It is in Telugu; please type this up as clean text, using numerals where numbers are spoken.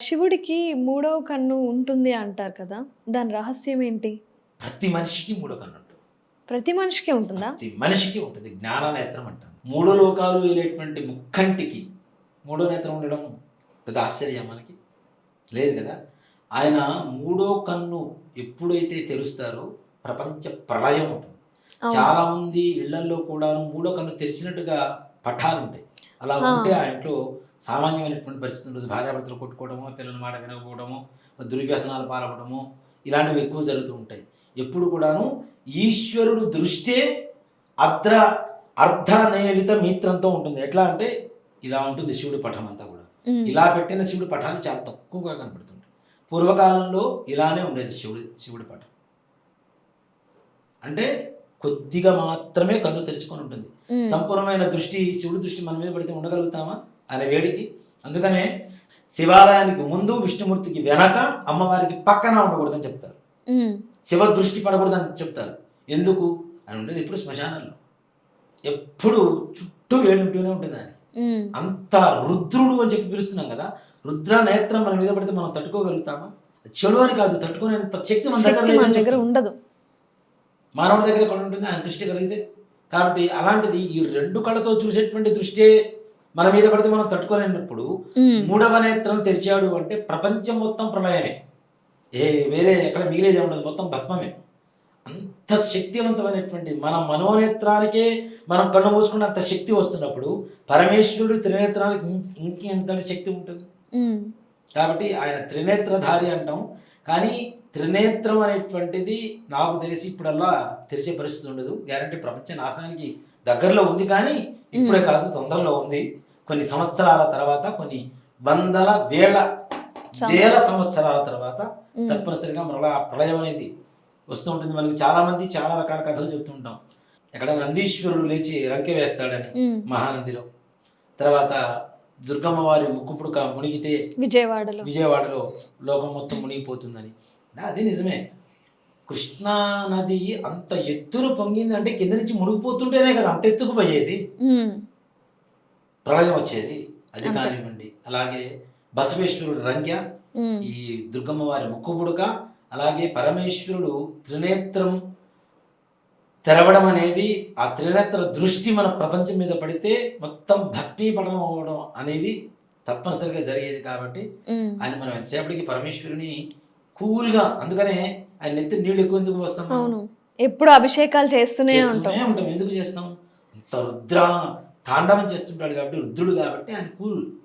శివుడికి మూడవ కన్ను ఉంటుంది అంటారు కదా! దాని రహస్యం ఏంటి? ప్రతి మనిషికి మూడో కన్ను ఉంటుంది. ప్రతి మనిషికి ఉంటుందా? ప్రతి మనిషికి ఉంటుంది. జ్ఞాననేత్రం అంటాం. మూడు లోకాలు వేలేటువంటి ముక్కంటికి మూడో నేత్రం ఉండడం పెద్ద ఆశ్చర్యం మనకి లేదు కదా. ఆయన మూడో కన్ను ఎప్పుడైతే తెరుస్తారో ప్రపంచ ప్రళయం ఉంటుంది. అవును. చాలామంది ఇళ్లల్లో కూడా మూడో కన్ను తెరిచినట్టుగా పటాలు ఉంటాయి. అలా ఆ! ఉంటే ఆ ఇంట్లో సామాన్యమైనటువంటి పరిస్థితి ఉంటుంది. భార్యాభర్తలు కొట్టుకోవడమో, పిల్లల మాట వినకపోవడమో, దుర్వ్యసనాలు పాల్పడమో ఇలాంటివి ఎక్కువ జరుగుతూ ఉంటాయి. ఎప్పుడు కూడాను ఈశ్వరుడు దృష్టే అర్ధ అర్ధనేలిత మిత్రంతో ఉంటుంది. ఎట్లా అంటే ఇలా ఉంటుంది శివుడి పటం అంతా కూడా. హ్మ్. ఇలా పెట్టిన శివుడి పటాలు చాలా తక్కువగా కనపడుతుంటాయి. పూర్వకాలంలో ఇలానే ఉండేది శివుడి పటం. అంటే కొద్దిగా మాత్రమే కన్ను తెరుచుకొని ఉంటుంది. హ్మ్. సంపూర్ణమైన దృష్టి శివుడి దృష్టి మన మీద పడితే ఉండగలుగుతామా అనే వేడికి. అందుకనే శివాలయానికి ముందు, విష్ణుమూర్తికి వెనక, అమ్మవారికి పక్కన ఉండకూడదని చెప్తారు. హ్మ్. శివ దృష్టి పడకూడదని చెప్తారు. ఎందుకు అని ఉండేది ఎప్పుడు శ్మశానంలో. ఎప్పుడు చుట్టూ వేడుంటూనే ఉంటుంది ఆయన. హ్మ్. అంత రుద్రుడు అని చెప్పి పిలుస్తున్నాం కదా. రుద్ర నేత్రం మన మీద పడితే మనం తట్టుకోగలుగుతామా? చెడు అని కాదు, తట్టుకునేంత శక్తి మన దగ్గర శక్తి మన లేదని దగ్గర చెప్తారు. ఉండదు. మానవుడి దగ్గర ఎక్కడ ఉంటుంది ఆయన దృష్టి కలిగితే. కాబట్టి అలాంటిది ఈ రెండు కళ్ళతో చూసేటువంటి దృష్టే మన మీద పడితే మనం తట్టుకోలేనప్పుడు హ్మ్. మూడవ నేత్రం తెరిచాడు అంటే ప్రపంచం మొత్తం ప్రళయమే. వేరే ఎక్కడ మిగిలేదే ఉండదు, మొత్తం భస్మమే. అంత శక్తివంతమైనటువంటి మన మనోనేత్రానికే మనం కళ్ళు మూసుకున్నంత శక్తి వస్తున్నప్పుడు పరమేశ్వరుడు త్రినేత్రానికి ఇంకెంత శక్తి ఉంటుంది. హ్మ్. కాబట్టి ఆయన త్రినేత్రధారి అంటాం. కానీ త్రినేత్రం అనేటువంటిది నాకు తెలిసి ఇప్పుడల్లా తెరిచే పరిస్థితి ఉండదు. గ్యారంటీ ప్రపంచ నాశనానికి దగ్గరలో ఉంది, కానీ ఇప్పుడే కాదు, తొందరలో ఉంది. కొన్ని సంవత్సరాల తర్వాత, కొన్ని వందల వేల సంవత్సరాల తర్వాత తప్పనిసరిగా మరలా ప్రళయం అనేది వస్తూ ఉంటుంది. మనకి చాలామంది చాలా రకాల కథలు చెప్తుంటాం. ఎక్కడ నందీశ్వరుడు లేచి రంకె వేస్తాడని మహానందిలో, తర్వాత దుర్గమ్మ వారి ముక్కుపుడుక మునిగితే విజయవాడలో లోకం మొత్తం మునిగిపోతుందని. అది నిజమే. కృష్ణా నది అంత ఎత్తున పొంగింది అంటే కింద నుంచి మునిగిపోతుంటేనే కదా అంత ఎత్తుకు పోయేది, ప్రళయం వచ్చేది. అది కానివ్వండి, అలాగే బసవేశ్వరుడు రంగ్య, ఈ దుర్గమ్మ వారి ముక్కుపుడుక, అలాగే పరమేశ్వరుడు త్రినేత్రం తెరవడం అనేది, ఆ త్రినేత్ర దృష్టి మన ప్రపంచం మీద పడితే మొత్తం భస్మీపటం అవ్వడం అనేది తప్పనిసరిగా జరిగేది. కాబట్టి ఆయన మనం ఎంతసేపటికి పరమేశ్వరుని కూల్గా, అందుకనే ఆయన నెత్తి నీళ్ళు ఎక్కువ ఎందుకు వస్తాం, ఎప్పుడు అభిషేకాలు చేస్తూనే ఉంటాం. ఎందుకు చేస్తాం? అంత రుద్ర తాండవం చేస్తుంటాడు కాబట్టి, రుద్రుడు కాబట్టి ఆయన కూల్.